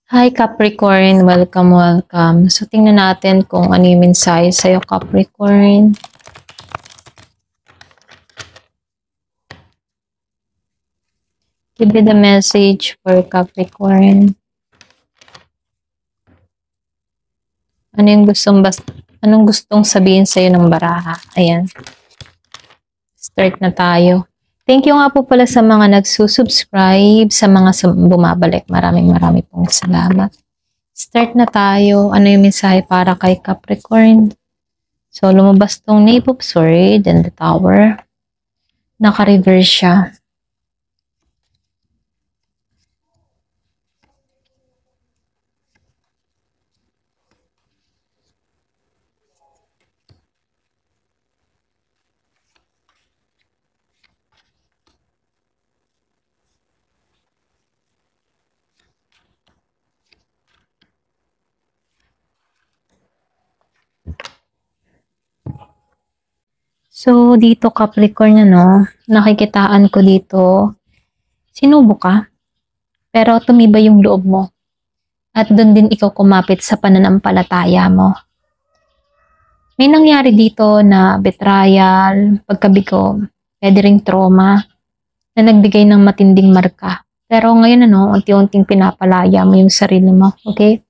Hi Capricorn, welcome. So tingnan natin kung ano yung mensahe sa'yo Capricorn. Give me the message for Capricorn. Anong gustong sabihin sa'yo ng baraha? Ayan. Start na tayo. Thank you nga po pala sa mga nagsusubscribe, sa mga bumabalik. Maraming pong salamat. Start na tayo. Ano yung mensahe para kay Capricorn? So, lumabas tong Knave of Swords and the Tower. Naka-reverse siya. So, dito Capricorn, nakikitaan ko dito, sinubo ka, pero tumibay yung loob mo. At doon din ikaw kumapit sa pananampalataya mo. May nangyari dito na betrayal, pagkabigo, pwede ring trauma, na nagbigay ng matinding marka. Pero ngayon, unti-unting pinapalaya mo yung sarili mo, okay?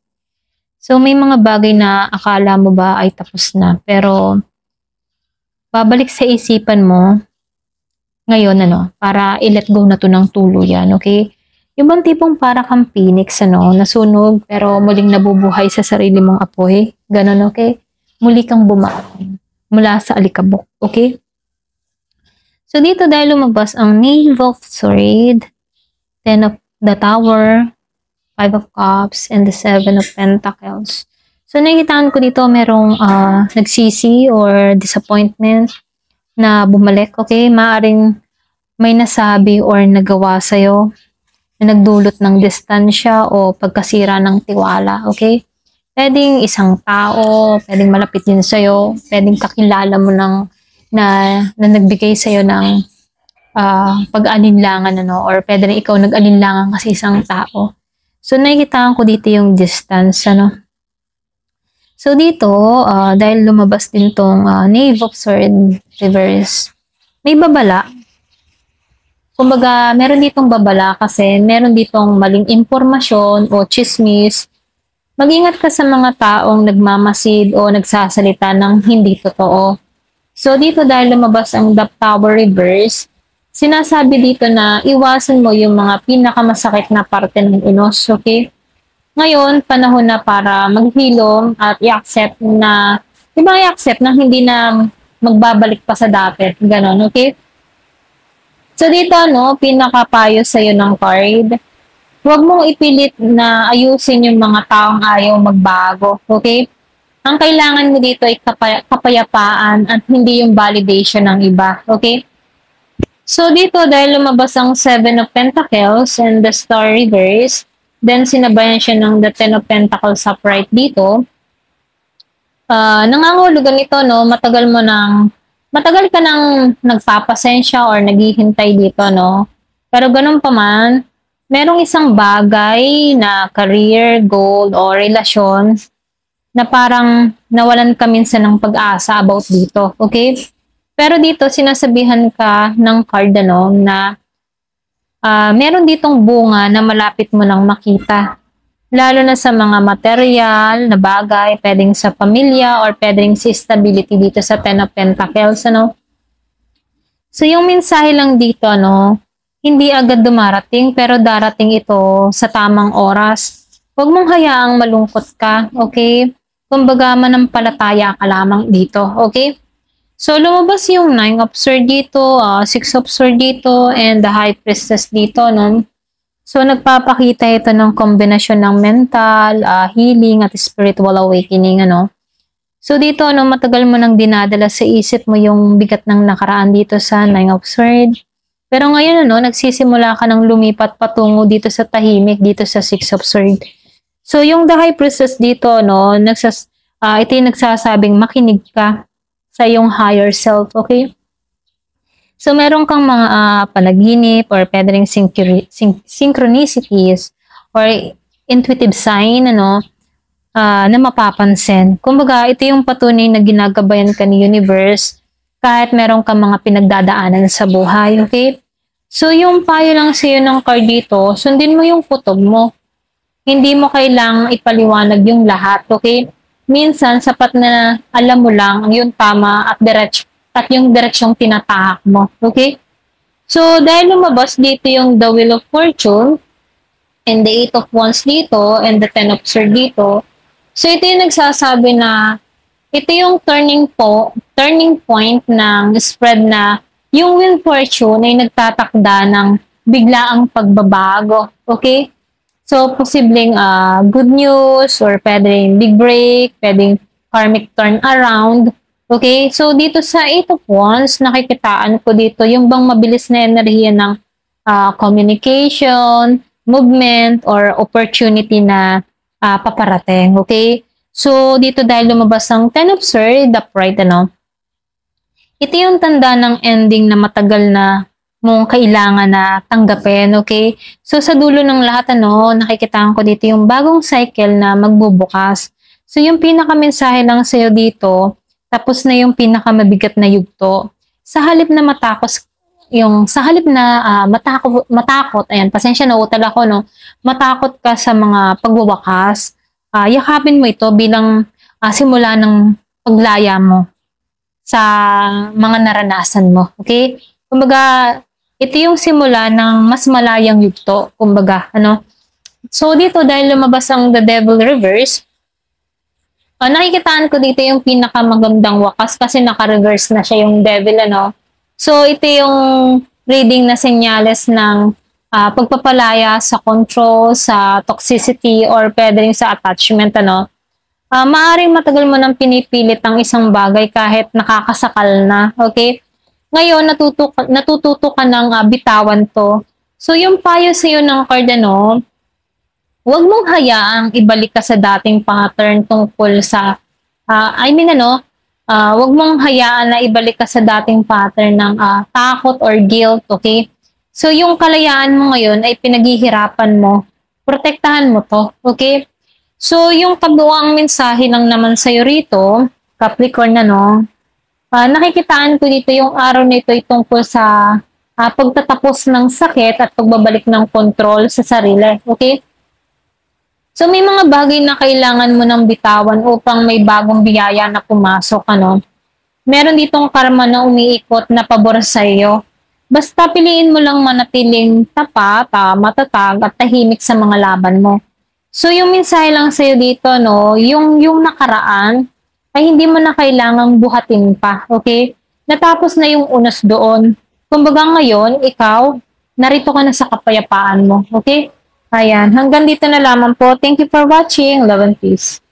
So, may mga bagay na akala mo ba ay tapos na, pero babalik sa isipan mo ngayon, para i-let go na to ng tuluyan, okay? Yung bang tipong para kang phoenix, nasunog, pero muling nabubuhay sa sarili mong apoy. Ganon, okay? Muli kang bumaon mula sa alikabok, okay? So, dito dahil lumabas ang Knave of Swords, Ten of the Tower, Five of Cups, and the Seven of Pentacles. So, nakikitaan ko dito merong nagsisi or disappointment na bumalik, okay? Maaring may nasabi or nagawa sa'yo na nagdulot ng distansya o pagkasira ng tiwala, okay? Pwedeng isang tao, pwedeng malapit din sa'yo, pwedeng kakilala mo na nagbigay sa'yo ng pag-alinlangan, or pwede rin ikaw nag-alinlangan kasi isang tao. So, nakikitaan ko dito yung distance, So, dito, dahil lumabas din tong Knave of Swords reverse, may babala. Kumbaga, meron ditong babala kasi meron ditong maling impormasyon o chismis. Mag-ingat ka sa mga taong nagmamasid o nagsasalita ng hindi totoo. So, dito dahil lumabas ang The Tower reverse, sinasabi dito na iwasan mo yung mga pinakamasakit na parte ng unos, okay? Ngayon, panahon na para maghilom at i-accept na, i-accept na hindi na magbabalik pa sa dati. Ganon, okay? So, dito, pinakapayo sa'yo ng card. Huwag mong ipilit na ayusin yung mga taong ayaw magbago, okay? Ang kailangan mo dito ay kapayapaan at hindi yung validation ng iba, okay? So, dito, dahil lumabas ang Seven of Pentacles and the Star reverse, then sinabayan siya ng the Ten of Pentacles upright dito. Nangangahulugan ito, matagal ka nang nagpapasensya or naghihintay dito, Pero ganun pa man, merong isang bagay na career, goal, o relasyon na parang nawalan ka minsan ng pag-asa about dito, okay? Pero dito, sinasabihan ka ng card, na meron ditong bunga na malapit mo nang makita. Lalo na sa mga material na bagay, pwedeng sa pamilya or pwedeng sa stability dito sa Ten of Pentacles, So, yung mensahe lang dito, hindi agad dumarating pero darating ito sa tamang oras. Huwag mong hayaang malungkot ka, okay? Kumbaga, manampalataya ka lamang dito, okay? So, lumabas yung Nine of Swords dito, Six of Swords dito, and the High Priestess dito, So, nagpapakita ito ng kombinasyon ng mental, healing, at spiritual awakening, So, dito, matagal mo nang dinadala sa isip mo yung bigat ng nakaraan dito sa Nine of Swords. Pero ngayon, nagsisimula ka ng lumipat patungo dito sa tahimik, dito sa Six of Swords. So, yung the High Priestess dito, ito yung nagsasabing makinig ka sa iyong higher self, okay? So, meron kang mga panaginip or pwede ring synchronicities or intuitive sign, na mapapansin. Kumbaga, ito yung patunay na ginagabayan ka ni universe kahit meron ka mga pinagdadaanan sa buhay, okay? So, yung payo lang sa'yo ng card dito, sundin mo yung kutob mo. Hindi mo kailangang ipaliwanag yung lahat, okay? Minsan, sapat na alam mo lang yung tama at yung direksyong tinatahak mo, okay? So, dahil lumabas dito yung the Wheel of Fortune, and the Eight of Wands dito, and the Ten of Swords dito, so ito yung nagsasabi na ito yung turning point ng spread na yung Wheel Fortune ay nagtatakda ng biglaang pagbabago. Okay? So, posibleng good news or pwedeng big break, pwedeng karmic turn around. Okay? So, dito sa Eight of Wands, nakikitaan ko dito yung bang mabilis na enerhiya ng communication, movement, or opportunity na paparating. Okay? So, dito dahil lumabas ang Ten of Swords, upright, ito yung tanda ng ending na matagal na mong kailangan na tanggapin, okay? So, sa dulo ng lahat, nakikitaan ko dito yung bagong cycle na magbubukas. So, yung pinakamensahe lang sa'yo dito, tapos na yung pinakamabigat na yugto. Sa halip na matakot, ayan, pasensya na, utal ako, matakot ka sa mga pagwawakas, yakapin mo ito bilang simula ng paglaya mo sa mga naranasan mo. Okay? Kumbaga, ito yung simula ng mas malayang yugto. Kumbaga, So, dito, dahil lumabas ang The Devil Reverse, nakikitaan ko dito yung pinakamagandang wakas kasi naka-reverse na siya yung devil, So, ito yung reading na senyales ng pagpapalaya sa control, sa toxicity, or pwede rin sa attachment, maaring matagal mo nang pinipilit ang isang bagay kahit nakakasakal na, okay? Ngayon, natututo ka ng bitawan to. So, yung payo sa'yo ng card, huwag mong hayaang ibalik ka sa dating pattern tungkol sa, huwag mong hayaan na ibalik ka sa dating pattern ng takot or guilt, okay? So, yung kalayaan mo ngayon ay pinaghihirapan mo. Protektahan mo to, okay? So, yung kabuuang mensahe lang naman sa'yo rito, Capricorn, nakikitaan ko dito yung araw na ito ay tungkol sa pagtatapos ng sakit at pagbabalik ng kontrol sa sarili. Okay? So, may mga bagay na kailangan mo ng bitawan upang may bagong biyaya na pumasok, Meron ditong karma na umiikot na pabor sa iyo. Basta piliin mo lang manatiling tapat, matatag at tahimik sa mga laban mo. So, yung mensahe lang sa'yo dito, yung nakaraan, ay hindi mo na kailangang buhatin pa, okay? Natapos na yung unos doon. Kumbaga ngayon, ikaw, narito ka na sa kapayapaan mo, okay? Ayan, hanggang dito na lamang po. Thank you for watching. Love and peace.